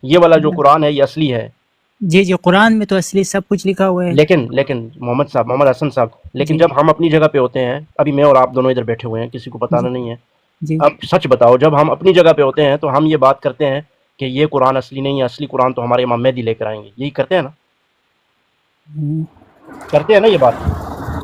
یہ والا جو قرآن ہے یہ اصلی ہے. جی جی، قرآن میں تو اصلی سب کچھ لکھا ہوا ہے. لیکن محمد حسن صاحب، لیکن جی جب ہم اپنی جگہ پہ ہوتے ہیں، ابھی میں اور آپ دونوں ادھر بیٹھے ہوئے ہیں، کسی کو جی بتانا نہیں ہے. جی اب سچ بتاؤ، جب ہم اپنی جگہ پہ ہوتے ہیں تو ہم یہ بات کرتے ہیں کہ یہ قرآن اصلی نہیں ہے، اصلی قرآن تو ہمارے امام مہدی لے کر آئیں گے. یہی کرتے ہیں نا؟ کرتے ہیں نا یہ بات؟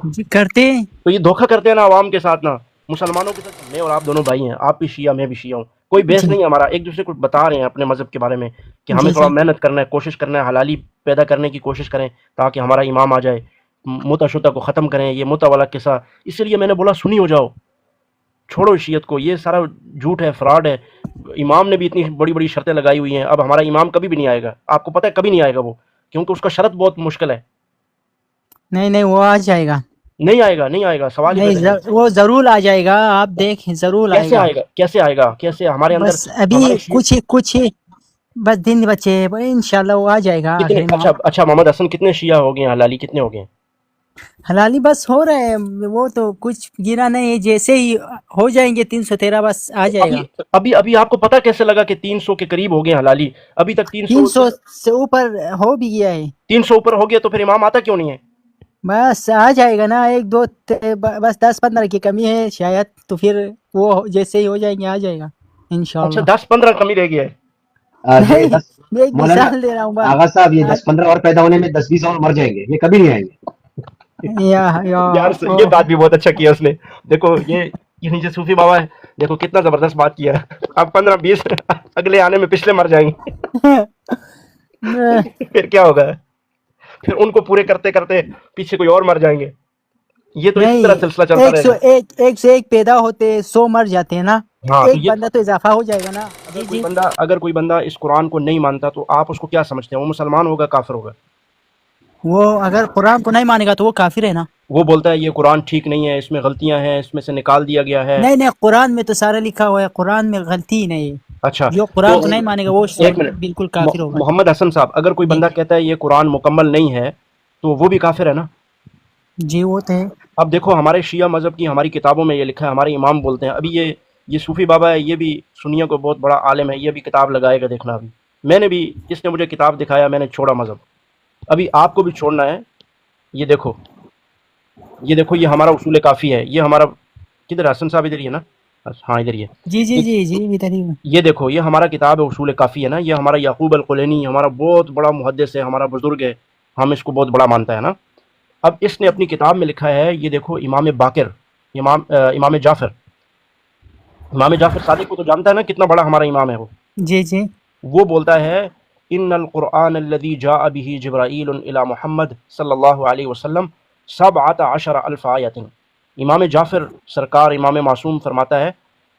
جی کرتے ہیں. تو یہ دھوکہ کرتے ہیں نا عوام کے ساتھ، نا مسلمانوں کے ساتھ. میں اور آپ دونوں بھائی ہیں، آپ بھی شیعہ میں بھی شیعہ ہوں، کوئی بحث جی نہیں ہے ہمارا. ایک دوسرے کو بتا رہے ہیں اپنے مذہب کے بارے میں کہ ہمیں جی تھوڑا جی محنت کرنا ہے، کوشش کرنا ہے، حلالی پیدا کرنے کی کوشش کریں تاکہ ہمارا امام آ جائے، متع شتہ کو ختم کریں. یہ متع والا قصہ، اس لیے میں نے بولا سنی ہو جاؤ، چھوڑو شیعت کو، یہ سارا جھوٹ ہے، فراڈ ہے. امام نے بھی اتنی بڑی بڑی شرطیں لگائی ہوئی ہیں. اب ہمارا امام کبھی بھی نہیں آئے گا، آپ کو پتہ ہے کبھی نہیں آئے گا وہ، کیونکہ اس کا شرط بہت مشکل ہے. نہیں نہیں، وہ آ جائے گا. نہیں آئے گا، نہیں آئے گا، سوال ہی پیدا نہیں. نہیں، وہ ضرور آ جائے گا، آپ دیکھیں ضرور آئے کیسے گا. آئے گا؟ کیسے آئے گا؟ کیسے ہمارے اندر بس ابھی ہمارے کچھ ہی بس دن بچے ہیں، انشاءاللہ وہ آ جائے گا کتنے؟ آخری ماہ. اچھا محمد حسن، کتنے شیعہ ہو گئے ہیں؟ حلالی کتنے ہو گئے ہیں؟ حلالی بس ہو رہے ہیں، وہ تو کچھ گرا نہیں ہے، جیسے ہی ہو جائیں گے 313 بس آ جائے ابھی گا. ابھی آپ کو پتہ کیسے لگا کہ 300 کے قریب ہو گئے ہیں حلالی؟ ابھی تک 300 سے اوپر ہو بھی گیا ہے. 300 اوپر ہو گیا تو پھر امام آتا کیوں نہیں ہے؟ بس آ جائے گا نا، ایک دو بس 10-15 کی کمی ہے شاید، تو پھر وہ جیسے ہی ہو جائیں گے آ جائے گا اچھا، انشاءاللہ. 10-15 کمی رہ گیا ہے. یہ نہیں، 10 میں ایک مولانا مثال دے رہا ہوں با. آغا صاحب، یہ 10-15 اور پیدا ہونے میں 10-20 اور مر جائیں گے، یہ کبھی نہیں آئیں گے. یار یہ بات بھی بہت اچھا کیا اس نے. دیکھو یہ نیچے صوفی بابا ہے، دیکھو کتنا زبردست بات کیا ہے. اب 15-20 اگلے آنے میں پچھلے مر جائیں گے. پھر کیا ہوگا؟ پھر ان کو پورے کرتے کرتے پیچھے کوئی اور مر جائیں گے. یہ تو اسی طرح نہیں، سلسلہ چلتا رہے گا. 101 پیدا ہوتے 100 مر جاتے ہیں نا، ہاں، تو ایک یہ بندہ تو اضافہ ہو جائے گا نا. جی جی. اگر کوئی بندہ اس قرآن کو نہیں مانتا تو آپ اس کو کیا سمجھتے ہیں؟ وہ مسلمان ہوگا، کافر ہوگا؟ وہ اگر قرآن کو نہیں مانے گا تو وہ کافر ہے نا. وہ بولتا ہے یہ قرآن ٹھیک نہیں ہے، اس میں غلطیاں ہیں، اس میں سے نکال دیا گیا ہے. نہیں نہیں، قرآن میں تو سارا لکھا ہوا ہے، قرآن میں غلطی ہی نہیں ہے. اچھا، جو تو قرآن کو نہیں مانے گا وہ ایک منٹ، بالکل کافر ہوگا. محمد حسن صاحب، اگر کوئی جی بندہ کہتا ہے یہ قرآن مکمل نہیں ہے تو وہ بھی کافر ہے نا؟ جی، وہ تو ہے. اب دیکھو ہمارے شیعہ مذہب کی ہماری کتابوں میں یہ لکھا ہے، ہمارے امام بولتے ہیں. ابھی یہ صوفی بابا ہے، یہ بھی سنیوں کو بہت بڑا عالم ہے، یہ بھی کتاب لگائے گا، دیکھنا. ابھی میں نے بھی، اس نے مجھے کتاب دکھایا، میں نے چھوڑا مذہب. ابھی آپ کو بھی چھوڑنا ہے. یہ دیکھو یہ ہمارا اصول کافی ہے. یہ ہمارا کدھر حسن صاحب؟ ادھر ہی ہے نا؟ ہاں ادھر ہی ہے. جی جی جی جی، ادھر ہی. یہ دیکھو یہ ہمارا کتاب ہے، اصول کافی ہے نا. یہ ہمارا یعقوب القلینی ہمارا بہت بڑا محدث ہے، ہمارا بزرگ ہے، ہم اس کو بہت بڑا مانتا ہے نا. اب اس نے اپنی کتاب میں لکھا ہے، یہ دیکھو امام باقر، امام جعفر صادق کو تو جانتا ہے نا، کتنا بڑا ہمارا امام ہے وہ. جی جی. وہ بولتا ہے ان القرآن الذي جاء به جبرائیل الى محمد صلی اللہ علیہ وسلم 17,000 آیت. امام جعفر سرکار امام معصوم فرماتا ہے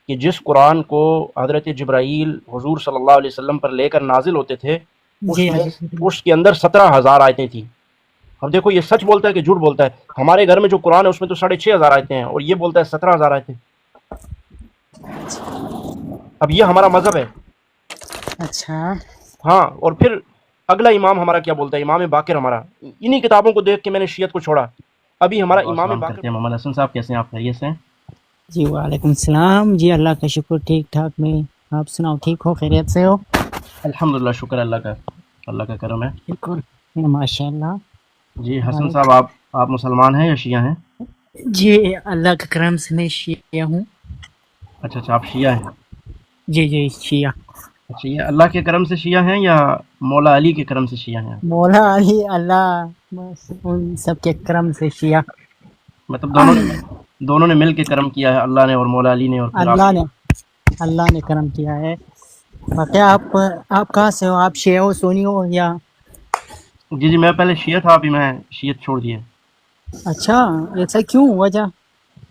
کہ جس قرآن کو حضرت جبرائیل حضور صلی اللہ علیہ وسلم پر لے کر نازل ہوتے تھے، جی اس کے اندر 17,000 آیتیں تھیں. اب دیکھو یہ سچ بولتا ہے کہ جھوٹ بولتا ہے؟ ہمارے گھر میں جو قرآن ہے اس میں تو 6,500 آیتیں ہیں، اور یہ بولتا ہے 17,000 آیتیں. اب یہ ہمارا مذہب ہے. اچھا. ہاں، اور پھر اگلا امام ہمارا کیا بولتا ہے؟ امام باقر ہمارا. انہی کتابوں کو دیکھ کے میں نے شیعت کو چھوڑا. ابھی ہمارا امام باقر کرتے ہیں. محمد حسن صاحب کیسے ہیں آپ؟ خیریت سے ہیں؟ جی وعلیکم السلام. جی اللہ کا شکر، ٹھیک ٹھاک. میں آپ سناؤ، ٹھیک ہو؟ خیریت سے ہو؟ الحمدللہ، شکر اللہ کا کرم ہے. شکر، ماشاء اللہ. جی حسن صاحب، آپ مسلمان ہیں یا شیعہ ہیں؟ جی اللہ کے کرم سے میں شیعہ ہوں. اچھا، آپ شیعہ ہیں؟ جی جی، شیعہ. اچھا، یہ اللہ کے کرم سے شیعہ ہیں یا مولا علی کے کرم سے شیعہ ہیں؟ مولا علی، اللہ، بس ان سب کے کرم سے شیعہ. مطلب دونوں نے مل کے کرم کیا ہے، اللہ نے اور مولا علی نے، اور پھر اللہ نے کرم کیا ہے. باقی آپ کہاں سے ہو؟ آپ شیعہ ہو، سنی ہو یا؟ جی میں پہلے شیعہ تھا، ابھی میں شیعت چھوڑ دیا. اچھا، ایسا کیوں؟ وجہ؟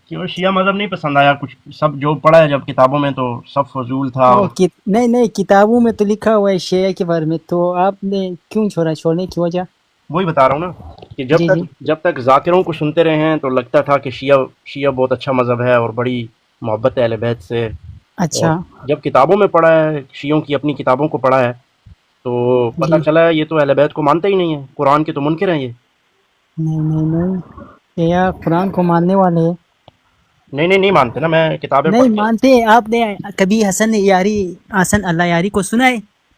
کیوں؟ شیعہ مذہب نہیں پسند آیا. کچھ سب جو پڑھا ہے جب کتابوں میں تو سب فضول تھا. نہیں، کتابوں میں تو لکھا ہوا ہے شیعہ کے بارے میں، تو آپ نے کیوں چھوڑنے کی وجہ؟ وہی بتا رہا ہوں نا کہ جی جی. جب تک ذاکروں کو سنتے رہے ہیں تو لگتا تھا کہ شیعہ بہت اچھا مذہب ہے اور بڑی محبت ہے اہل بیت سے. اور اچھا. جب کتابوں میں پڑھا ہے، شیعوں کی اپنی کتابوں کو پڑھا ہے، تو پتہ جی. چلا ہے یہ تو اہل بیت کو مانتا ہی نہیں ہے، قرآن کے تو منکر ہیں یہ. نہیں، شیعہ قرآن کو ماننے والے ہیں. نہیں مانتے نا. میں کتابیں نہیں پڑھ کے. مانتے. آپ نے کبھی حسن اللہ یاری کو سنا ہے؟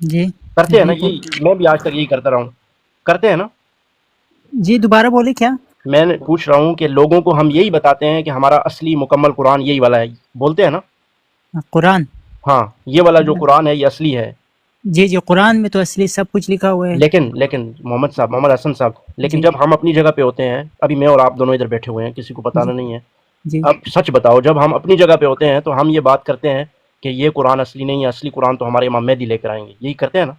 جی کرتے ہیں نا؟ جی یہی میں بھی آج تک یہی کرتا رہا ہوں، کرتے ہیں نا؟ جی دوبارہ بولے کیا؟ میں نے پوچھ رہا ہوں کہ لوگوں کو ہم یہی بتاتے ہیں کہ ہمارا اصلی مکمل قرآن یہی والا ہے، بولتے ہیں نا؟ قرآن؟ ہاں، یہ والا جو قرآن ہے یہ اصلی ہے، جی جی قرآن میں تو اصلی سب کچھ لکھا ہوا ہے۔ لیکن محمد حسن صاحب، لیکن جی جب ہم اپنی جگہ پہ ہوتے ہیں، ابھی میں اور آپ دونوں ادھر بیٹھے ہوئے ہیں، کسی کو جی بتانا نہیں ہے، جی اب سچ بتاؤ، جب ہم اپنی جگہ پہ ہوتے ہیں تو ہم یہ بات کرتے ہیں کہ یہ قرآن اصلی نہیں ہے، اصلی قرآن تو ہمارے امام مہدی لے کر آئیں گے، یہی کرتے ہیں نا؟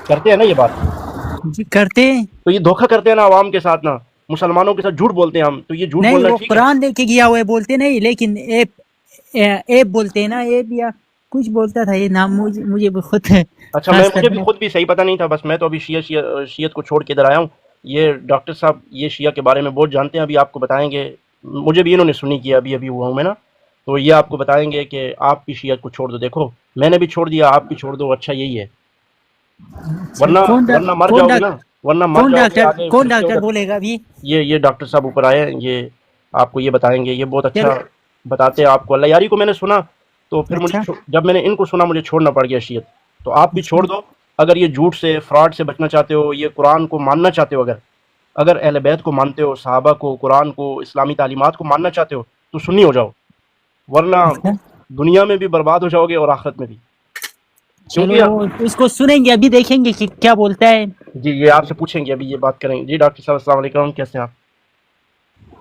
کرتے ہیں نا یہ بات؟ جی کرتے ہیں۔ تو یہ دھوکہ کرتے ہیں نا عوام کے ساتھ، نا مسلمانوں کے ساتھ جھوٹ بولتے ہیں ہم، تو یہ جھوٹ نہیں بولنا وہ ٹھیک ہے؟ قرآن لے کے گیا ہوا ہے بولتے نہیں، لیکن ایپ بولتے ہیں نا، ایپ یا کچھ بولتا تھا یہ نام، مجھے بھی خود اچھا، خاص مجھے کر بھی خود بھی صحیح پتہ نہیں تھا، بس میں تو ابھی شیعت کو چھوڑ کے ادھر آیا ہوں۔ یہ ڈاکٹر صاحب یہ شیعہ کے بارے میں بہت جانتے ہیں، ابھی آپ کو بتائیں گے، مجھے بھی انہوں نے سنی کیا، ابھی ہوا ہوں میں نا، تو یہ آپ کو بتائیں گے کہ آپ بھی شیعت کو چھوڑ دو، دیکھو میں نے بھی چھوڑ دیا، آپ بھی چھوڑ دو، اچھا یہی ہے، اچھا ورنہ مر جاؤ گے نا، ورنہ مر جاؤ گے آگے کون فرشتے ڈاکٹر ادھر۔ بولے گا ابھی؟ یہ ڈاکٹر صاحب اوپر آئے ہیں، یہ آپ کو یہ بتائیں گے، یہ بہت اچھا چلو بتاتے ہیں آپ کو، اللہ یاری کو میں نے سنا، تو پھر اچھا جب میں نے ان کو سنا مجھے چھوڑنا پڑ گیا شیعت، تو آپ بھی چھوڑ اچھا دو، اگر یہ جھوٹ سے فراڈ سے بچنا چاہتے ہو، یہ قرآن کو ماننا چاہتے ہو، اگر اہل بیت کو مانتے ہو، صحابہ کو، قرآن کو، اسلامی تعلیمات کو ماننا چاہتے ہو تو سنی ہو جاؤ، ورنہ اچھا دنیا میں بھی برباد ہو جاؤ گے اور آخرت میں بھی، چلو کیونکہ اس کو سنیں گے، ابھی دیکھیں گے کہ کیا بولتا ہے۔ جی یہ آپ سے پوچھیں گے، ابھی یہ بات کریں گے۔ جی ڈاکٹر صاحب السلام علیکم، کیسے ہیں آپ؟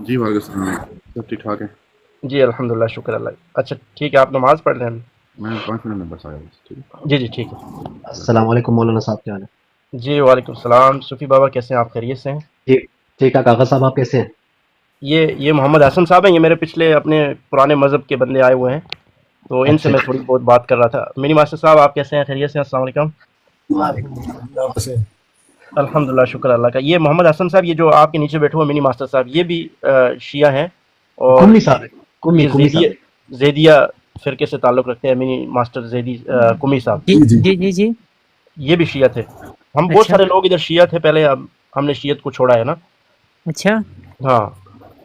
جی وعلیکم السلام، سب ٹھیک ٹھاک ہے؟ جی الحمدللہ، شکر اللہ۔ اچھا ٹھیک ہے، آپ نماز پڑھ رہے ہیں؟ میں 5 منٹ میں بس آیا بس، ٹھیک ہے؟ جی ٹھیک ہے۔ السلام علیکم مولانا صاحب، کیا حال ہے؟ جی وعلیکم السلام، صوفی بابا کیسے ہیں آپ؟ خیریت سے ہیں؟ جی ٹھیک ہے کاغذ صاحب، آپ کیسے ہیں؟ یہ محمد حسن صاحب ہیں، یہ میرے پچھلے اپنے پرانے مذہب کے بندے آئے ہوئے ہیں، تو ان سے اچھا میں تھوڑی بہت بات کر رہا تھا۔ منی ماسٹر صاحب آپ کیسے ہیں؟ خیریت سے ہیں؟ السلام علیکم۔ الحمدللہ، شکر اللہ کا۔ یہ محمد حسن صاحب، یہ جو آپ کے نیچے بیٹھے ہوئے منی ماسٹر صاحب، یہ بھی شیعہ ہیں، اور کمی صاحب، یہ کمی صاحب۔ زیدیہ فرقے سے تعلق رکھتے ہیں، منی ماسٹر زیدی کمی صاحب، جی جی جی جی یہ بھی شیعہ تھے۔ ہم بہت اچھا سارے لوگ ادھر شیعہ تھے پہلے، اب ہم نے شیعت کو چھوڑا ہے نا، اچھا ہاں،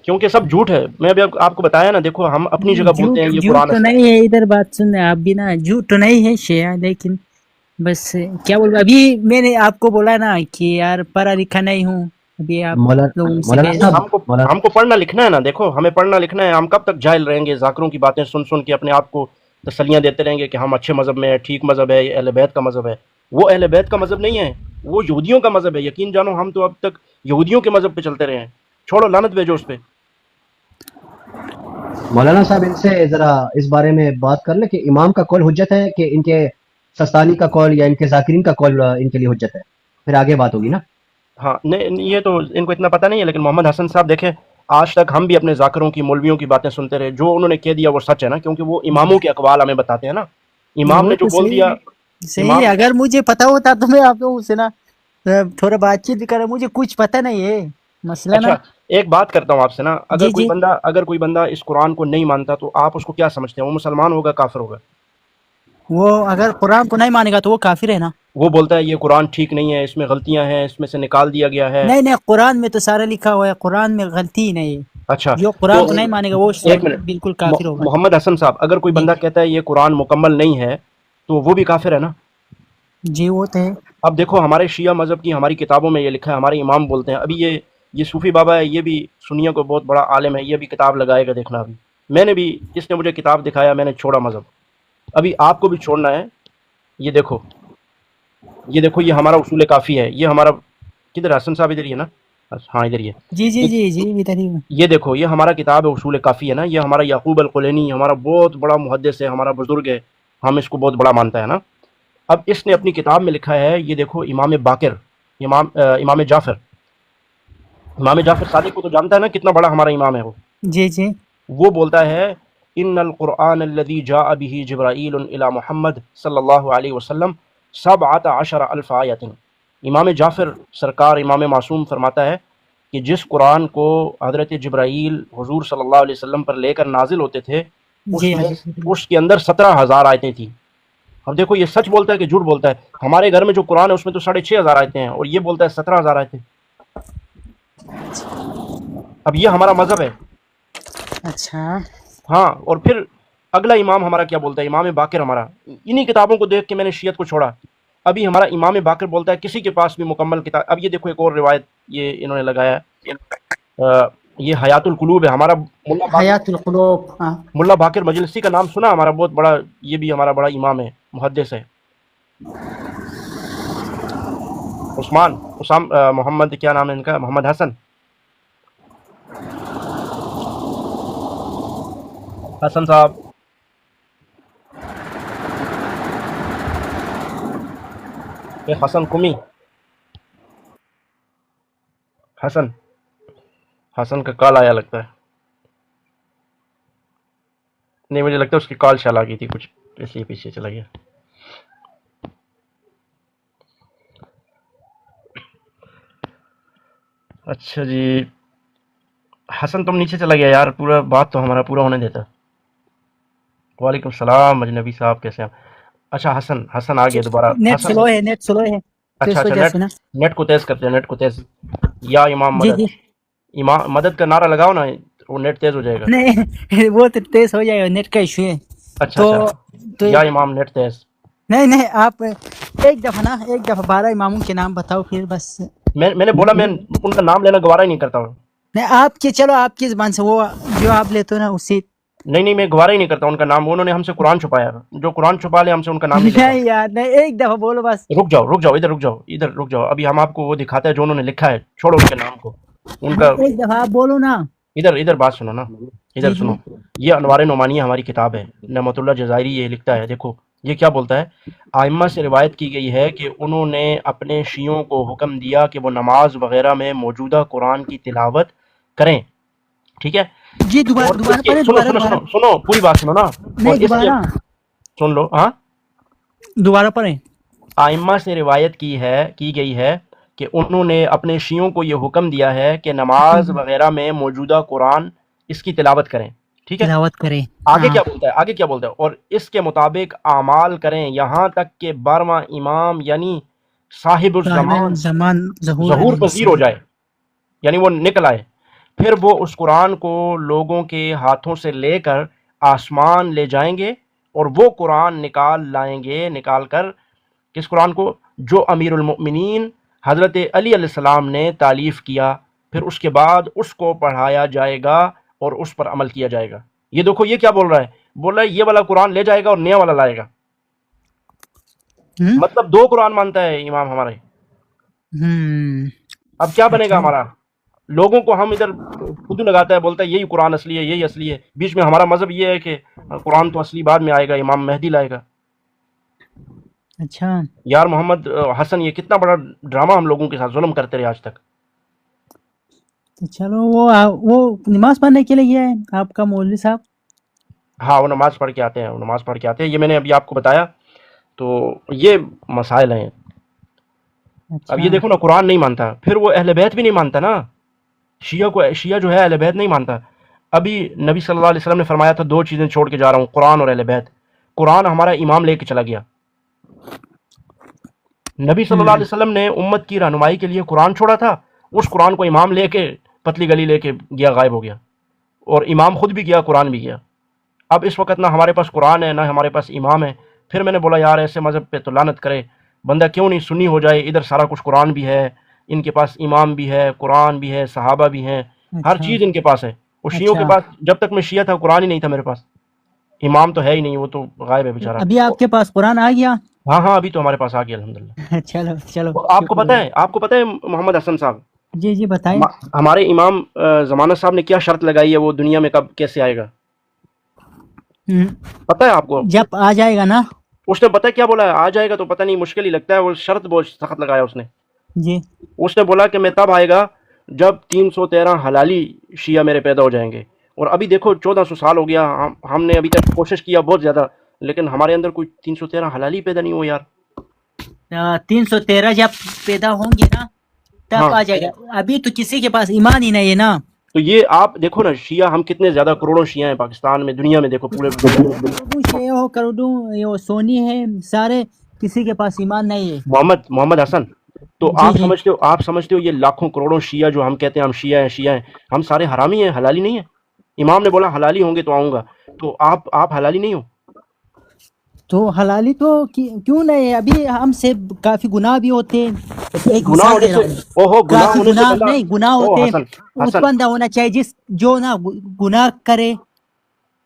کیونکہ سب جھوٹ ہے، میں ابھی آپ کو بتایا نا، دیکھو ہم اپنی جگہ بولتے ہیں یہ جھوٹ قرآن تو اصلی۔ نہیں ہے، ادھر بات سن رہے ہیں آپ بھی نا، جھوٹ تو نہیں ہے شیعہ، لیکن بس کیا بولوں، ابھی میں نے آپ کو بولا نا کہ یار پڑھا لکھا نہیں ہوں، ابھی آپ لوگوں سے مولانا صاحب، ہم کو پڑھنا لکھنا ہے نا، دیکھو ہمیں پڑھنا لکھنا ہے، ہم کب تک جاہل رہیں گے؟ ذاکروں کی باتیں سن سن کے اپنے آپ کو تسلیاں دیتے رہیں گے کہ ہم اچھے مذہب میں ہیں، ٹھیک مذہب ہے، یہ اہل بیت کا مذہب ہے۔ وہ اہل بیت کا مذہب نہیں ہے، وہ یہودیوں کا مذہب ہے، یقین جانو، ہم تو اب تک یہودیوں کے مذہب پہ چلتے رہے ہیں، چھوڑو، لعنت بھیجو اس پہ۔ مولانا صاحب ان سے ذرا اس بارے میں بات کر لیں کہ امام کا قول حجت ہے کہ ان کے سستانی کا قول یا ان کے ذاکرین کا قول ان کے لیے حجت ہے؟ پھر آگے بات ہوگی نا۔ ہاں نہیں، یہ تو ان کو اتنا پتہ نہیں ہے، لیکن محمد حسن صاحب دیکھیں، آج تک ہم بھی اپنے ذاکروں کی، مولویوں کی باتیں سنتے رہے، جو انہوں نے کہہ دیا وہ سچ ہے نا، کیونکہ وہ اماموں کے اقوال ہمیں بتاتے ہیں نا، امام وہ نے جو تو بول دیا، صحیح ہے، امام۔ اگر مجھے پتا ہوتا تو میں آپ لوگوں سے نا تھوڑا بات چیت بھی کرا، مجھے کچھ پتہ نہیں ہے مسئلہ نا۔ اچھا ایک بات کرتا ہوں آپ سے نا، جی جی اگر کوئی بندہ اس قرآن کو نہیں مانتا تو آپ اس کو کیا سمجھتے ہیں؟ وہ مسلمان ہوگا، کافر ہوگا؟ وہ اگر قرآن کو نہیں مانے گا تو وہ کافر ہے نا۔ وہ بولتا ہے یہ قرآن ٹھیک نہیں ہے، اس میں غلطیاں ہیں، اس میں سے نکال دیا گیا ہے۔ نہیں نہیں، قرآن میں تو سارا لکھا ہوا ہے، قرآن میں غلطی ہی نہیں ہے، اچھا جو تو قرآن کو نہیں مانے گا وہ ایک منٹ، بالکل کافر ہوگا۔ محمد حسن صاحب، اگر کوئی جی بندہ کہتا ہے یہ قرآن مکمل نہیں ہے تو وہ بھی کافر ہے نا؟ جی وہ تو ہے۔ اب دیکھو ہمارے شیعہ مذہب کی ہماری کتابوں میں یہ لکھا ہے، ہمارے امام بولتے ہیں، ابھی یہ صوفی بابا ہے، یہ بھی سنیوں کو بہت بڑا عالم ہے، یہ بھی کتاب لگائے گا، دیکھنا ابھی میں نے بھی، اس نے مجھے کتاب دکھایا، میں نے چھوڑا مذہب، ابھی آپ کو بھی چھوڑنا ہے۔ یہ دیکھو یہ ہمارا اصول کافی ہے، یہ ہمارا، کدھر حسن صاحب؟ ادھر ہی ہے نا؟ ہاں ادھر ہی ہے۔ جی جی جی جی ادھر ہی ہوں۔ یہ دیکھو یہ ہمارا کتاب ہے اصول کافی ہے نا، یہ ہمارا یعقوب القلینی ہمارا بہت بڑا محدث ہے، ہمارا بزرگ ہے، ہم اس کو بہت بڑا مانتا ہے نا۔ اب اس نے اپنی کتاب میں لکھا ہے، یہ دیکھو امام باقر، امام جعفر صادق کو تو جانتا ہے نا، کتنا بڑا ہمارا امام ہے وہ۔ جی جی وہ بولتا ہے ان القرآن الذي جاء به جبرائیل الى محمد صلی اللہ علیہ وسلم 17,000 آیت۔ امام جعفر سرکار امام معصوم فرماتا ہے کہ جس قرآن کو حضرت جبرائیل حضور صلی اللہ علیہ وسلم پر لے کر نازل ہوتے تھے، جی اس کے اندر 17,000 آیتیں تھیں۔ اب دیکھو یہ سچ بولتا ہے کہ جھوٹ بولتا ہے؟ ہمارے گھر میں جو قرآن ہے اس میں تو 6,500 آیتیں ہیں، اور یہ بولتا ہے 17,000 آیتیں۔ اب یہ ہمارا مذہب ہے، اچھا ہاں۔ اور پھر اگلا امام ہمارا کیا بولتا ہے، امام باقر ہمارا، انہی کتابوں کو دیکھ کے میں نے شیعت کو چھوڑا. ابھی ہمارا امام باقر بولتا ہے کسی کے پاس بھی مکمل کتاب. اب یہ دیکھو ایک اور روایت یہ انہوں نے لگایا ہے، یہ حیات القلوب ہے ہمارا. ملا باقر، حیات القلوب، ہاں. ملا باقر مجلسی کا نام سنا، ہمارا بہت بڑا، یہ بھی ہمارا بڑا امام ہے، محدث ہے. محمد کیا نام ہے ان کا، محمد حسن صاحب. یہ حسن کمی، حسن کا کال آیا لگتا ہے. نہیں مجھے لگتا ہے اس کی کال شال آ گئی تھی کچھ، اس لیے پیچھے چلا گیا. اچھا جی حسن تم نیچے چلا گیا یار، پورا بات تو ہمارا پورا ہونے دیتا. وعلیکم السلام اجنبی صاحب، کیسے ہیں؟ اچھا حسن آ گیا دوبارہ. نیٹ حسن، سلو ہے، نیٹ سلو ہے. اچھا اس وجہ سے نا. نیٹ کو تیز کرتے ہیں، نیٹ کو تیز. یا امام جی مدد، جی. امام مدد کا نارا لگاؤ نا، وہ نیٹ تیز ہو جائے گا. نہیں وہ تو تیز ہو جائے گا، نیٹ کا ایشو ہے. اچھا تو یا امام نیٹ تیز. نہیں آپ ایک دفعہ 12 اماموں کے نام بتاؤ پھر بس. میں نے بولا میں ان کا نام لینا گوارا ہی نہیں کرتا ہوں. نہیں آپ کی زبان سے وہ جو آپ لیتے ہو نا اسی. نہیں میں گوارا ہی نہیں کرتا ان کا نام. انہوں نے ہم سے قرآن چھپایا، جو قرآن چھپا لے ہم سے ان کا نام نہیں لیتا. نہیں یار نہیں، ایک دفعہ بولو بس. رک جاؤ ادھر رک جاؤ. ابھی ہم آپ کو وہ دکھاتے ہیں جو انہوں نے لکھا ہے، چھوڑو ان کے نام کو. ان کا ایک دفعہ آپ بولو نا. ادھر بات سنو نا، ادھر جی. سنو. یہ انوار نعمانیہ ہماری کتاب ہے، نعمت اللہ جزائری یہ لکھتا ہے. دیکھو یہ کیا بولتا ہے، ائمہ سے روایت کی گئی ہے کہ انہوں نے اپنے شیعوں کو حکم دیا کہ وہ نماز وغیرہ میں موجودہ قرآن کی تلاوت کریں. ٹھیک ہے جی دوبارہ پڑھیں. سنو پوری بات سنو نا. اور اس کے سن لو، ہاں دوبارہ پڑھیں. ائمہ سے روایت کی گئی ہے کہ انہوں نے اپنے شیعوں کو یہ حکم دیا ہے کہ نماز وغیرہ میں موجودہ قرآن اس کی تلاوت کریں. ٹھیک ہے، تلاوت کریں. آگے کیا بولتا ہے، اور اس کے مطابق اعمال کریں یہاں تک کہ 12واں امام یعنی صاحب الزمان ظہور پذیر ہو جائے، یعنی وہ نکل آئے. پھر وہ اس قرآن کو لوگوں کے ہاتھوں سے لے کر آسمان لے جائیں گے، اور وہ قرآن نکال کر کس قرآن کو، جو امیر المؤمنین حضرت علی علیہ السلام نے تالیف کیا. پھر اس کے بعد اس کو پڑھایا جائے گا اور اس پر عمل کیا جائے گا. یہ دیکھو یہ کیا بول رہا ہے یہ والا قرآن لے جائے گا اور نیا والا لائے گا. مطلب 2 قرآن مانتا ہے امام ہمارے. اب کیا بنے گا ہمارا؟ لوگوں کو ہم ادھر خود لگاتا ہے، بولتا ہے یہی قرآن اصلی ہے، یہی اصلی ہے. بیچ میں ہمارا مذہب یہ ہے کہ قرآن تو اصلی بعد میں آئے گا، امام مہدی لائے گا. اچھا یار محمد حسن یہ کتنا بڑا ڈرامہ ہم لوگوں کے ساتھ ظلم کرتے رہے آج تک. تو چلو وہ نماز پڑھنے کے لیے ہے آپ کا مولوی صاحب. ہاں وہ نماز پڑھ کے آتے ہیں، یہ میں نے ابھی آپ کو بتایا. تو یہ مسائل ہیں. اب یہ دیکھو نا، قرآن نہیں مانتا، پھر وہ اہل بیت بھی نہیں مانتا نا. شیعہ جو ہے اہل بیت نہیں مانتا. ابھی نبی صلی اللہ علیہ وسلم نے فرمایا تھا 2 چیزیں چھوڑ کے جا رہا ہوں، قرآن اور اہل بیت. قرآن ہمارا امام لے کے چلا گیا. نبی صلی اللہ علیہ وسلم نے امت کی رہنمائی کے لیے قرآن چھوڑا تھا، اس قرآن کو امام لے کے پتلی گلی لے کے گیا، غائب ہو گیا. اور امام خود بھی گیا، قرآن بھی گیا. اب اس وقت نہ ہمارے پاس قرآن ہے نہ ہمارے پاس امام ہے. پھر میں نے بولا یار ایسے مذہب پہ تو لعنت کرے بندہ، کیوں نہیں سنی ہو جائے. ادھر سارا کچھ قرآن بھی ہے، ان کے پاس امام بھی ہے، قرآن بھی ہے، صحابہ بھی ہیں، ہر چیز ان کے پاس ہے. اور شیعوں کے پاس جب تک میں شیعہ تھا قرآن ہی نہیں تھا میرے پاس. امام تو ہے ہی نہیں، وہ تو غائب ہے بیچارہ. ابھی آپ کے پاس قرآن آ گیا؟ ہاں ابھی تو ہمارے پاس آ گیا الحمدللہ. چلو آپ کو پتہ ہے محمد حسن صاحب، جی بتائیں. ہمارے امام زمانہ صاحب نے کیا شرط لگائی ہے، وہ دنیا میں کب کیسے آئے گا پتہ ہے آپ کو؟ جب آ جائے گا نا. اس نے پتہ کیا بولا ہے؟ آ جائے گا تو پتہ نہیں، مشکل ہی لگتا ہے. وہ شرط بہت سخت لگایا اس نے. جی اس نے بولا کہ میں تب آئے گا جب 313 حلالی شیعہ میرے پیدا ہو جائیں گے. اور ابھی دیکھو 1400 سال ہو گیا، ہم نے ابھی تک کوشش کیا بہت زیادہ، لیکن ہمارے اندر کوئی 313 حلالی پیدا نہیں ہو یار. 313 جب پیدا ہوں گے نا تب آ جائے گا. ابھی تو کسی کے پاس ایمان ہی نہیں ہے نا. تو یہ آپ دیکھو نا، شیعہ ہم کتنے زیادہ کروڑوں شیعہ ہیں پاکستان میں، دنیا میں دیکھو پورے کروڑوں سونی ہے سارے، کسی کے پاس ایمان نہیں ہے. محمد حسن تو آپ سمجھتے ہو یہ لاکھوں کروڑوں شیعہ جو ہم کہتے ہیں ہم شیعہ ہیں، ہم سارے حرامی ہیں، حلالی نہیں ہیں. امام نے بولا حلالی ہوں گے تو آؤں گا، تو آپ حلالی نہیں ہو؟ تو حلالی تو کیوں نہیں؟ ابھی ہم سے کافی گناہ بھی ہوتے ہیں. ایک گناہ مثال ہونے دے سے، رہا ہوں، اوہو گناہ کافی ہونے سے گناہ بندہ، نہیں، گناہ او ہوتے ہیں. حسن اس حسن بندہ ہونا چاہیے جس جو نا گناہ کرے.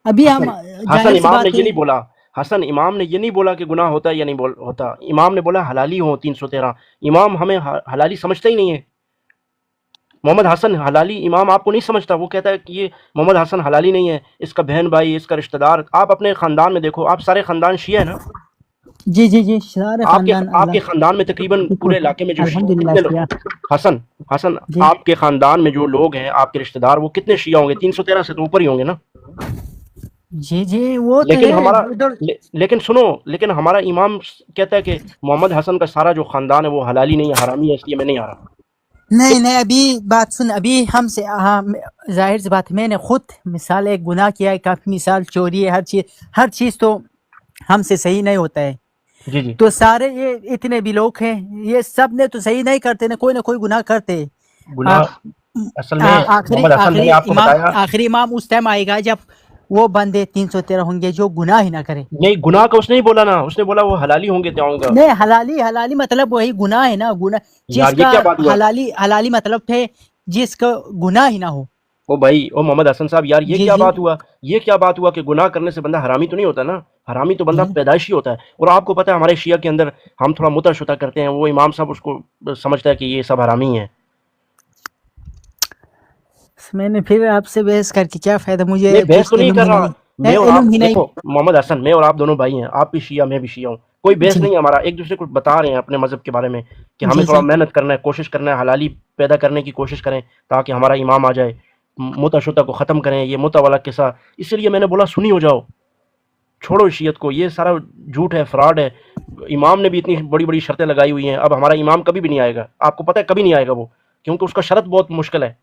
ابھی ہم حسن حسن ظاہر سی امام نے بات یہ ہے. نہیں بولا، حسن امام نے یہ نہیں بولا کہ گناہ ہوتا ہے یا نہیں ہوتا. امام نے بولا حلالی ہو 313. امام ہمیں حلالی سمجھتا ہی نہیں ہے. محمد حسن حلالی امام آپ کو نہیں سمجھتا. وہ کہتا ہے کہ یہ محمد حسن حلالی نہیں ہے، اس کا بہن بھائی، اس کا رشتہ دار. آپ اپنے خاندان میں دیکھو، آپ سارے خاندان شیعہ ہیں نا. جی جی جی، سارے خاندان آپ کے اللہ خاندان میں تقریباً شکر، پورے علاقے میں جو الحمدللہ کتنے شکریہ. حسن حسن جی آپ کے خاندان میں جو لوگ ہیں، آپ کے رشتہ دار، وہ کتنے شیعہ ہوں گے؟ 313 سے تو اوپر ہی ہوں گے نا. جی جی، وہ تو لیکن ہے ہمارا ادھر. لیکن سنو، لیکن ہمارا امام کہتا ہے کہ محمد حسن کا سارا جو خاندان ہے وہ حلالی نہیں ہے، حرامی ہے، اس لیے میں نہیں آ رہا. نہیں نہیں، ابھی بات سن. ابھی ہم سے ظاہر سی بات ہے، میں نے خود مثال ایک گناہ کیا ہے، کافی مثال چوری ہے، ہر چیز تو ہم سے صحیح نہیں ہوتا ہے. جی جی تو سارے یہ اتنے بھی لوگ ہیں، یہ سب نے تو صحیح نہیں کرتے نا، کوئی گناہ کرتے. گناہ اصل میں آخری محمد حسن میں آخری نے آپ کو امام بتایا، آخری امام اس ٹائم آئے گا جب وہ بندے 313 ہوں گے جو گناہ ہی نہ کرے. نہیں گناہ کا اس نے ہی بولا نا، اس نے بولا وہ حلالی ہوں گے تو آؤں گا. نہیں، حلالی مطلب وہی گناہ ہے نا. گناہ جس یار یہ کا کیا بات ہوا؟ حلالی مطلب ہے جس کا گناہ ہی نہ ہو. او بھائی، او محمد حسن صاحب، یار یہ جی کیا جی بات ہوا؟ یہ کیا بات ہوا کہ گناہ کرنے سے بندہ حرامی تو نہیں ہوتا نا. حرامی تو بندہ جی. پیدائشی ہوتا ہے. اور آپ کو پتہ ہے ہمارے شیعہ کے اندر ہم تھوڑا متا شتا کرتے ہیں، وہ امام صاحب اس کو سمجھتا ہے کہ یہ سب حرامی ہیں. میں نے پھر آپ سے بحث کر کے کیا فائدہ؟ مجھے نہیں بحث کچھ تو نہیں علم کر ہی رہا. نہیں، میں اور آپ علم ہی نہیں. دیکھو محمد حسن، میں اور آپ دونوں بھائی ہیں، آپ بھی شیعہ میں بھی شیعہ ہوں. کوئی بحث جی نہیں ہے ہمارا، ایک دوسرے کو بتا رہے ہیں اپنے مذہب کے بارے میں کہ ہمیں جی تھوڑا جی محنت کرنا ہے، کوشش کرنا ہے، حلالی پیدا کرنے کی کوشش کریں تاکہ ہمارا امام آ جائے، متا شتا کو ختم کریں. یہ متا والا قصہ، اس لیے میں نے بولا سنی ہو جاؤ، چھوڑو شیعت کو، یہ سارا جھوٹ ہے، فراڈ ہے. امام نے بھی اتنی بڑی بڑی شرطیں لگائی ہوئی ہیں. اب ہمارا امام کبھی بھی نہیں آئے گا، آپ کو پتہ ہے کبھی نہیں آئے گا وہ، کیونکہ اس کا شرط بہت مشکل ہے.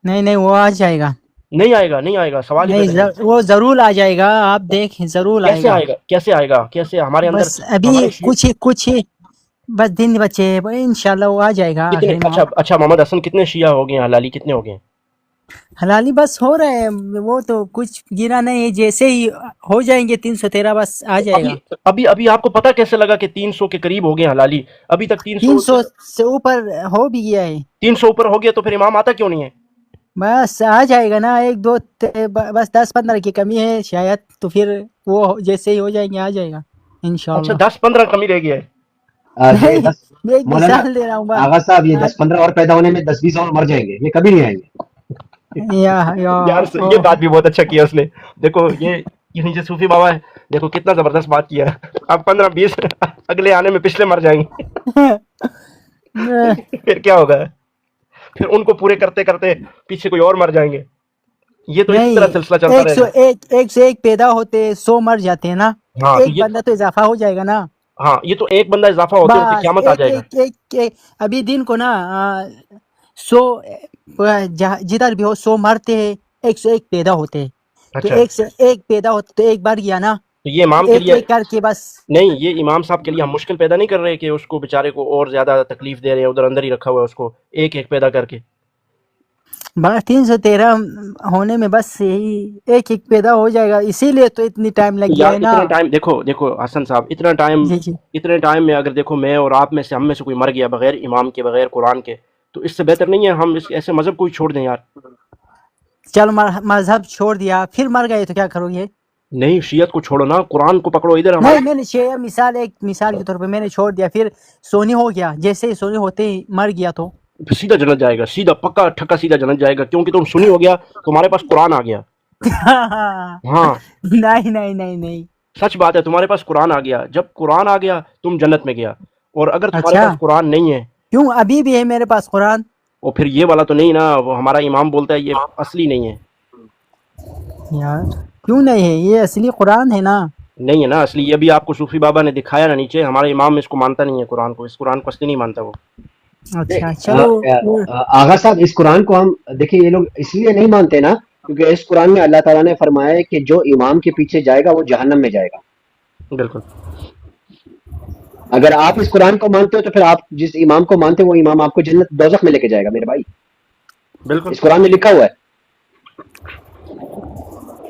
نہیں نہیں، وہ آ جائے گا. نہیں آئے گا، نہیں آئے گا، سوال ہی پیدا نہیں. نہیں، وہ ضرور آ جائے گا، آپ دیکھیں ضرور آئے کیسے گا. آئے گا؟ کیسے آئے گا؟ کیسے ہمارے اندر بس ابھی ہمارے کچھ ہی بس دن بچے ہیں، انشاءاللہ وہ آ جائے گا کتنے؟ آخری امام. اچھا محمد حسن کتنے شیعہ ہو گئے ہیں؟ حلالی کتنے ہو گئے ہیں؟ حلالی بس ہو رہے ہیں، وہ تو کچھ گنا نہیں ہے. جیسے ہی ہو جائیں گے 313 بس آ جائے ابھی گا. ابھی آپ کو پتہ کیسے لگا کہ 300 کے قریب ہو گئے ہیں حلالی؟ ابھی تک 300 سے اوپر ہو بھی گیا ہے. 300 اوپر ہو گیا تو پھر امام آتا کیوں نہیں ہے؟ بس آ جائے گا نا، ایک دو بس 10-15 کی کمی ہے شاید، تو پھر وہ جیسے ہی ہو جائیں گے آ جائے گا اچھا انشاءاللہ. 10-15 کمی رہ گیا ہے. یہ نہیں، 10 میں ایک مولانا مثال دے رہا ہوں آغا صاحب، یہ آج- 10-15 اور پیدا ہونے میں 10-20 اور مر جائیں گے، یہ کبھی نہیں آئیں گے. یا یار یہ بات بھی بہت اچھا کیا اس نے. دیکھو یہ نیچے صوفی بابا ہے، دیکھو کتنا زبردست بات کیا ہے. اب 15-20 اگلے آنے میں پچھلے مر جائیں گے. پھر کیا ہوگا؟ پھر ان کو پورے کرتے کرتے پیچھے کوئی اور مر جائیں گے. یہ تو اسی طرح نہیں، سلسلہ چلتا رہے گا. 101 پیدا ہوتے 100 مر جاتے ہیں نا. ہاں تو ایک بندہ تو اضافہ ہو جائے گا نا. یہ تو ایک بندہ اضافہ ہوتے ہوتے بس قیامت آ ایک جائے گا. ایک ایک ایک- ابھی دن کو نا 100 جدھر بھی ہو 100 مرتے ہیں، 101 پیدا ہوتے ہیں. تو اچھا، 101 پیدا ہوتے تو ایک بار گیا نا، تو یہ امام کے ایک لیے ایک کر کے بس. نہیں، یہ امام صاحب کے لیے ہم مشکل پیدا نہیں کر رہے کہ اس کو بیچارے کو اور زیادہ تکلیف دے رہے ہیں، ادھر اندر ہی رکھا ہوا ہے اس کو ایک ایک پیدا کر کے. بس 313 ہونے میں بس یہی ایک ایک پیدا ہو جائے گا، اسی لیے تو اتنی ٹائم تو لگ گیا یار ہے نا. اتنا ٹائم دیکھو حسن صاحب، جی جی، اتنے ٹائم میں اگر دیکھو میں اور آپ میں سے ہم میں سے کوئی مر گیا بغیر امام کے، بغیر قرآن کے، تو اس سے بہتر نہیں ہے ہم ایسے مذہب کو ہی چھوڑ دیں یار. چل مذہب چھوڑ دیا پھر مر گئے تو کیا کرو گے؟ نہیں، شیعت کو چھوڑو نا، قرآن کو پکڑو. ادھر نہیں، ہمارے میں نے ایک مثال کے طور پہ میں نے چھوڑ دیا، پھر سونی ہو گیا، جیسے ہی سونی ہوتے ہی مر گیا تو سیدھا جنت جائے گا، سیدھا پکا ٹھکا سیدھا جنت جائے گا، کیونکہ تم سنی ہو گیا، تمہارے پاس قرآن آ گیا. ہاں نہیں نہیں نہیں نہیں. سچ بات ہے، تمہارے پاس قرآن آ گیا. جب قرآن آ گیا تم جنت میں گیا. اور اگر تمہارے اچھا، پاس قرآن نہیں ہے، کیوں ابھی بھی ہے میرے پاس قرآن؟ اور پھر یہ والا تو نہیں نا، وہ ہمارا امام بولتا ہے یہ اصلی نہیں ہے. یار کیوں نہیں ہے؟ یہ اصلی قرآن ہے نا. نہیں ہے نا اصلی. یہ بھی آپ کو صوفی بابا نے دکھایا نا نیچے، ہمارا امام اس کو مانتا نہیں ہے، قرآن کو، اس قرآن کو اصلی نہیں مانتا وہ. اچھا چلو. آغا صاحب، اس قرآن کو ہم دیکھیں، یہ لوگ اس لیے نہیں مانتے نا کیونکہ اس قرآن میں اللہ تعالیٰ نے فرمایا ہے کہ جو امام کے پیچھے جائے گا وہ جہنم میں جائے گا. بالکل. اگر آپ اس قرآن کو مانتے ہو تو پھر آپ جس امام کو مانتے ہو وہ امام آپ کو جنت دوزخ میں لے کے جائے گا میرے بھائی. بالکل. اس قرآن میں لکھا ہوا ہے.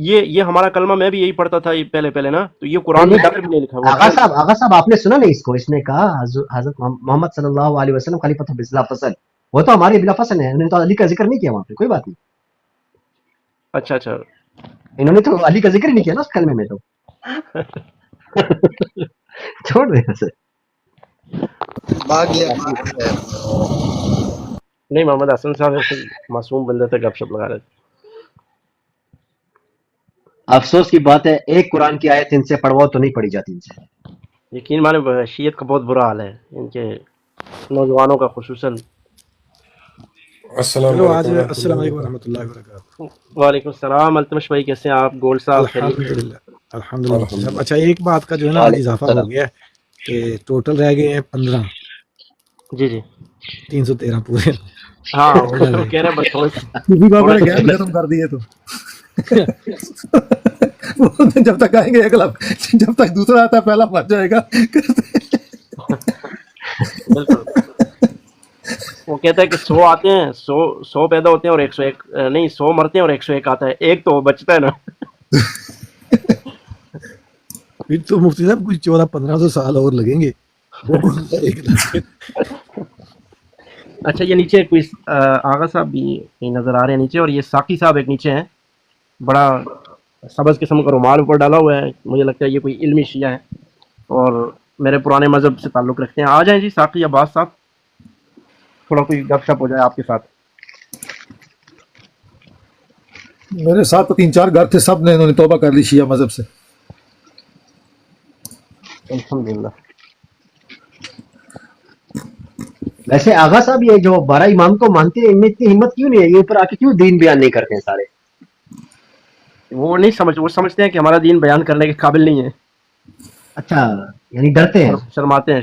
یہ ہمارا کلمہ میں بھی یہی پڑھتا تھا یہ پہلے نا، تو یہ قرآن میں ڈاکٹر بھی نہیں لکھا ہوا آغا صاحب آپ نے سنا نہیں اس کو؟ اس نے کہا حضرت محمد صلی اللہ علیہ وسلم خلیفۃ بلا فصل، وہ تو ہمارے بلا فصل ہیں، انہوں نے تو علی کا ذکر نہیں کیا وہاں پہ، کوئی بات نہیں، اچھا اچھا انہوں نے تو علی کا ذکر ہی نہیں کیا نا اس کلمے میں، تو چھوڑ دیں اسے۔ نہیں، محمد حسن صاحب ایسے معصوم بندے تھے، گپ شپ لگا رہے تھے۔ افسوس کی بات ہے ایک قرآن کی آیت ان سے پڑھواؤ تو نہیں پڑھی جاتی ان سے۔ یقین مانے شیعت کا بہت برا حال ہے، ان کے نوجوانوں کا خصوصاً۔ السلام چلو آج علیکم السلام علیکم ورحمۃ اللہ وبرکاتہ۔ وعلیکم السلام، التمش بھائی کیسے ہیں آپ؟ گولڈ صاحب خیریت؟ الحمدللہ صاحب۔ اچھا ایک بات کا جو ہے نا آج اضافہ ہو گیا ہے کہ ٹوٹل رہ گئے ہیں 15، جی جی 313 پورے۔ ہاں وہ کہہ رہے ہیں بس صوفی بابا نے گیم ختم کر دیے، تو جب تک آئیں گے اگلا، جب تک دوسرا آتا ہے پہلا مر جائے گا۔ بالکل، وہ کہتا ہے کہ 100 آتے ہیں، 100 پیدا ہوتے ہیں اور 101 نہیں 100 مرتے ہیں اور 101 آتا ہے، ایک تو بچتا ہے نا۔ پھر تو مفتی صاحب کچھ 1400-1500 سال اور لگیں گے۔ اچھا یہ نیچے کوئی آغا صاحب بھی نظر آ رہے ہیں نیچے، اور یہ ساقی صاحب ایک نیچے ہیں، بڑا سبز قسم کا رومال اوپر ڈالا ہوا ہے، مجھے لگتا ہے یہ کوئی علمی شیعہ ہے اور میرے پرانے مذہب سے تعلق رکھتے ہیں۔ آ جائیں جی ساقی عباس صاحب، تھوڑا کوئی گپ شپ ہو جائے آپ کے ساتھ۔ میرے ساتھ تو 3-4 گھر تھے، سب نے انہوں نے توبہ کر لی شیعہ مذہب سے۔ الحمدللہ۔ ویسے آغا صاحب یہ جو 12 امام کو مانتے ہیں، ان میں اتنی ہمت کیوں نہیں ہے؟ یہ اوپر آ کے کیوں دین بیان نہیں کرتے ہیں سارے؟ وہ نہیں وہ سمجھتے ہیں کہ ہمارا دین بیان کرنے کے قابل نہیں ہے، اچھا یعنی ڈرتے ہیں۔ شرماتے ہیں،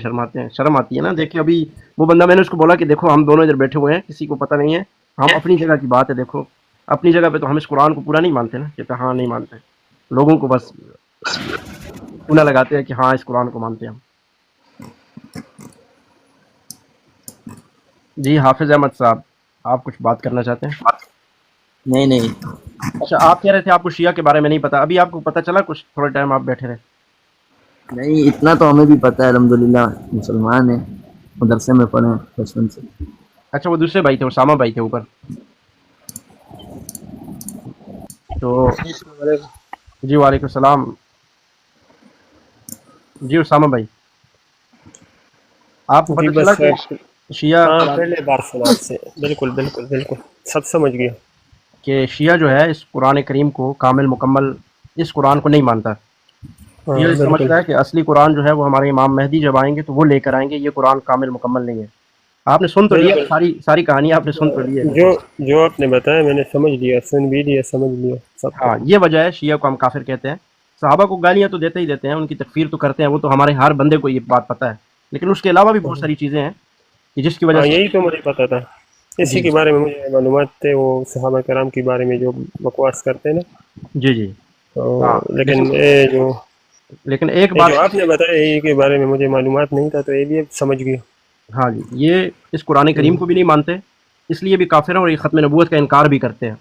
شرم آتی ہے نا۔ دیکھیں ابھی وہ بندہ، میں نے اس کو بولا کہ دیکھو ہم دونوں ادھر بیٹھے ہوئے ہیں، کسی کو پتہ نہیں ہے، ہم اپنی جگہ کی بات ہے، دیکھو اپنی جگہ پہ تو ہم اس قرآن کو پورا نہیں مانتے نا، کہتے ہاں نہیں مانتے، لوگوں کو بس انہیں لگاتے ہیں کہ ہاں اس قرآن کو مانتے ہیں ہم۔ جی حافظ احمد صاحب، آپ کچھ بات کرنا چاہتے ہیں؟ نہیں اچھا آپ کہہ رہے تھے آپ کو شیعہ کے بارے میں نہیں پتا، ابھی آپ کو پتہ چلا کچھ؟ تھوڑے ٹائم آپ بیٹھے رہے۔ نہیں، اتنا تو ہمیں بھی پتہ ہے، الحمدللہ مسلمان ہیں، مدرسے میں پڑھے ہیں بچپن سے۔ اچھا وہ دوسرے بھائی تھے، اسامہ بھائی تھے اوپر، تو جی وعلیکم السلام جی اسامہ بھائی، آپ کو پتہ چلا کہ شیعہ پہلے بار سنا آپ سے، بالکل بالکل بالکل سب سمجھ گیا کہ شیعہ جو ہے اس قرآن کریم کو کامل مکمل اس قرآن کو نہیں مانتا، یہ سمجھتا ہے کہ اصلی قرآن جو ہے وہ ہمارے امام مہدی جب آئیں گے تو وہ لے کر آئیں گے، یہ قرآن کامل مکمل نہیں ہے۔ آپ نے سن تو لیا، ساری کہانی آپ نے سن تو لی ہے، جو آپ نے بتایا میں نے سمجھ لیا، سن بھی لیا، سمجھ لیا سب۔ ہاں یہ وجہ ہے شیعہ کو ہم کافر کہتے ہیں۔ صحابہ کو گالیاں تو دیتے ہی دیتے ہیں، ان کی تکفیر تو کرتے ہیں، وہ تو ہمارے ہر بندے کو یہ بات پتہ ہے، لیکن اس کے علاوہ بھی بہت ساری چیزیں ہیں کہ جس کی وجہ سے یہی تو مجھے پتا تھا، اسی کے بارے میں مجھے معلومات تھے، وہ صحابہ کرام کے بارے میں جو بکواس کرتے ہیں نا۔ جی جی لیکن ایک بات جو آپ نے بتایا یہ کے بارے میں مجھے معلومات نہیں تھا، تو یہ بھی سمجھ گیا۔ ہاں جی، یہ اس قرآن کریم کو بھی نہیں مانتے، اس لیے بھی کافر ہیں، اور یہ ختم نبوت کا انکار بھی کرتے ہیں۔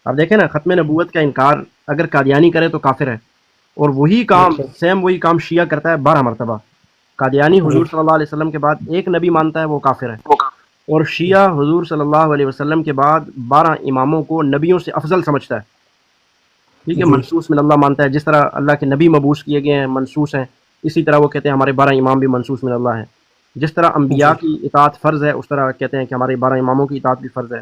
اب دیکھیں نا، ختم نبوت کا انکار اگر قادیانی کرے تو کافر ہے، اور وہی کام سیم وہی کام شیعہ کرتا ہے 12 مرتبہ۔ قادیانی حضور صلی اللہ علیہ وسلم کے بعد ایک نبی مانتا ہے، وہ کافر ہے، اور شیعہ حضور صلی اللہ علیہ وسلم کے بعد 12 اماموں کو نبیوں سے افضل سمجھتا ہے، ٹھیک ہے، منصوص من اللہ مانتا ہے، جس طرح اللہ کے نبی مبعوث کیے گئے ہیں منصوص ہیں، اسی طرح وہ کہتے ہیں ہمارے 12 امام بھی منصوص من اللہ ہیں۔ جس طرح انبیاء کی اطاعت فرض ہے، اس طرح کہتے ہیں کہ ہمارے 12 اماموں کی اطاعت بھی فرض ہے،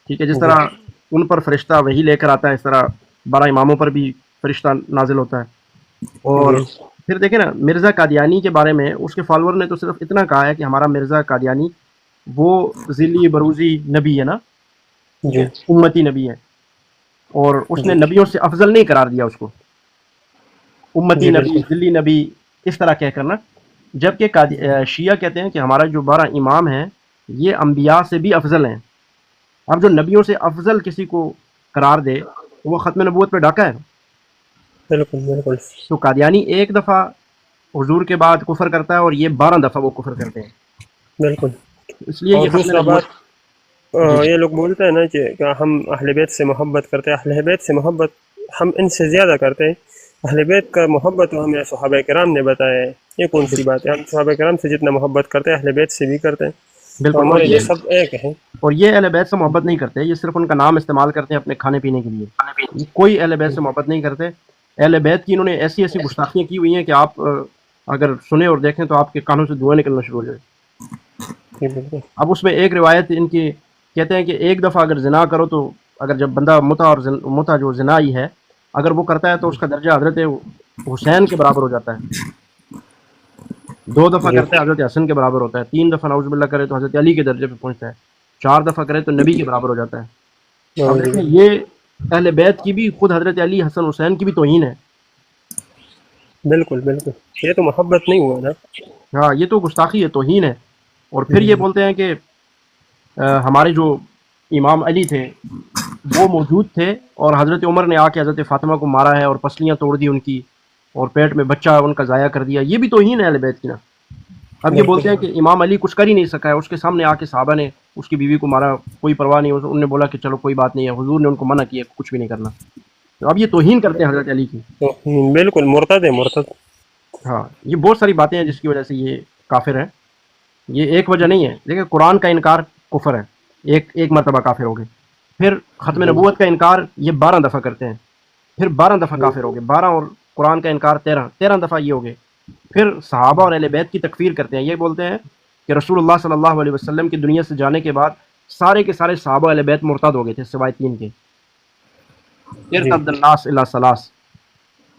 ٹھیک ہے، جس طرح ان پر فرشتہ وہی لے کر آتا ہے، اس طرح 12 اماموں پر بھی فرشتہ نازل ہوتا ہے۔ اور پھر دیکھیں نا، مرزا قادیانی کے بارے میں اس کے فالوور نے تو صرف اتنا کہا ہے کہ ہمارا مرزا قادیانی وہ ذلی بروزی نبی ہے نا، امتی نبی ہے، اور اس نے نبیوں سے افضل نہیں قرار دیا اس کو، امتی نبی، ذلی نبی، اس طرح کہہ کر نا، جبکہ شیعہ کہتے ہیں کہ ہمارا جو 12 امام ہیں یہ انبیاء سے بھی افضل ہیں۔ اب جو نبیوں سے افضل کسی کو قرار دے وہ ختم نبوت پہ ڈاکہ ہے۔ بالکل بالکل۔ تو قادیانی ایک دفعہ حضور کے بعد کفر کرتا ہے، اور یہ 12 دفعہ وہ کفر کرتے ہیں، بالکل۔ اس لیے یہ دوسرا بات، یہ لوگ بولتے ہیں نا کہ ہم اہل بیت سے محبت کرتے ہیں، اہل بیت سے محبت ہم ان سے زیادہ کرتے ہیں. اہل بیت کا محبت تو ہمیں صحابہ کرام نے بتایا ہے. یہ کون سی بات ہے؟ ہم صحابہ کرام سے جتنا محبت کرتے ہیں اہل بیت سے بھی کرتے ہیں. تو بالکل. اور ہمارے لیے یہ سب ایک ہیں. اور یہ اہل بیت سے محبت نہیں کرتے, یہ صرف ان کا نام استعمال کرتے ہیں اپنے کھانے پینے کے لیے. یہ کوئی اہل بیت سے محبت نہیں کرتے. اہل بیت کی انہوں نے ایسی ایسی گستاخیاں کی ہوئی ہیں کہ آپ اگر سنیں اور دیکھیں تو آپ کے کانوں سے دھوئیں نکلنا شروع ہو جائے. جی بالکل. اب اس میں ایک روایت ان کی کہتے ہیں کہ ایک دفعہ اگر زنا کرو تو اگر جب بندہ متع جو زنا ہی ہے اگر وہ کرتا ہے تو اس کا درجہ حضرت حسین کے برابر ہو جاتا ہے. 2 دفعہ کرتا ہے حضرت حسن کے برابر ہوتا ہے. 3 دفعہ نعوذ باللہ کرے تو حضرت علی کے درجے پہ پہنچتا ہے. 4 دفعہ کرے تو نبی کے برابر ہو جاتا ہے. اب دیکھیں یہ اہل بیت کی بھی, خود حضرت علی حسن حسین کی بھی توہین ہے. بالکل بالکل, یہ تو محبت نہیں ہوا نا. ہاں یہ تو گستاخی ہے, توہین ہے. اور پھر یہ بولتے ہیں کہ ہمارے جو امام علی تھے وہ موجود تھے اور حضرت عمر نے آ کے حضرت فاطمہ کو مارا ہے اور پسلیاں توڑ دی ان کی اور پیٹ میں بچہ ان کا ضائع کر دیا. یہ بھی توہین ہے اہل بیت کی نا. اب یہ بولتے ہیں کہ امام علی کچھ کر ہی نہیں سکا ہے, اس کے سامنے آ کے صحابہ نے اس کی بیوی کو مارا, کوئی پرواہ نہیں. انہوں نے بولا کہ چلو کوئی بات نہیں ہے, حضور نے ان کو منع کیا کچھ بھی نہیں کرنا. تو اب یہ توہین کرتے ہیں حضرت علی کی. تو بالکل مرتد ہے, مرتد. ہاں یہ بہت ساری باتیں ہیں جس کی وجہ سے یہ کافر ہے. یہ ایک وجہ نہیں ہے. دیکھیں قرآن کا انکار کفر ہے, ایک مرتبہ کافر ہو گئے. پھر ختم نبوت کا انکار یہ 12 دفعہ کرتے ہیں, پھر 12 دفعہ کافر ہو گئے. 12 اور قرآن کا انکار 13 دفعہ یہ ہو گئے. پھر صحابہ اور اہل بیت کی تکفیر کرتے ہیں. یہ بولتے ہیں کہ رسول اللہ صلی اللہ علیہ وسلم کی دنیا سے جانے کے بعد سارے کے سارے صحابہ اہل بیت مرتد ہو گئے تھے سوائے 3 کے. ارتد الناس الا ثلاث,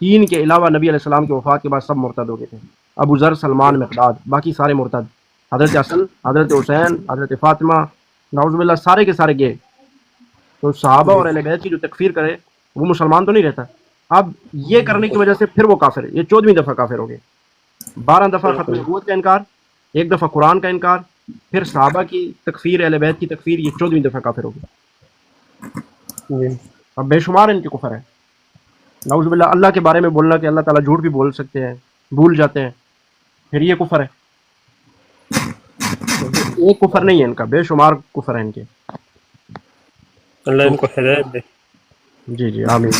3 کے علاوہ نبی علیہ السلام کی وفات کے بعد سب مرتد ہو گئے تھے. ابو ذر, سلمان, مقداد, باقی سارے مرتد. حضرت حسن, حضرت حسین, حضرت فاطمہ نعوذ باللہ سارے کے سارے گئے. تو صحابہ اور اہل بیت کی جو تکفیر کرے وہ مسلمان تو نہیں رہتا. اب یہ کرنے کی وجہ سے پھر وہ کافر ہے. یہ 14ویں دفعہ کافر ہو گئے. 12 دفعہ ختم نبوت کا انکار, 1 دفعہ قرآن کا انکار, پھر صحابہ کی تکفیر, اہل بیت کی تکفیر, یہ 14ویں دفعہ کافر ہو گئے. اب بے شمار ان کے کفر ہے. نعوذ باللہ اللہ کے بارے میں بولنا کہ اللہ تعالیٰ جھوٹ بھی بول سکتے ہیں, بھول جاتے ہیں, پھر یہ کفر ہے. ایک کفر نہیں ہے ان کا, بے شمار کفر ہے ان کے. اللہ ان کو ہدایت دے. جی آمین.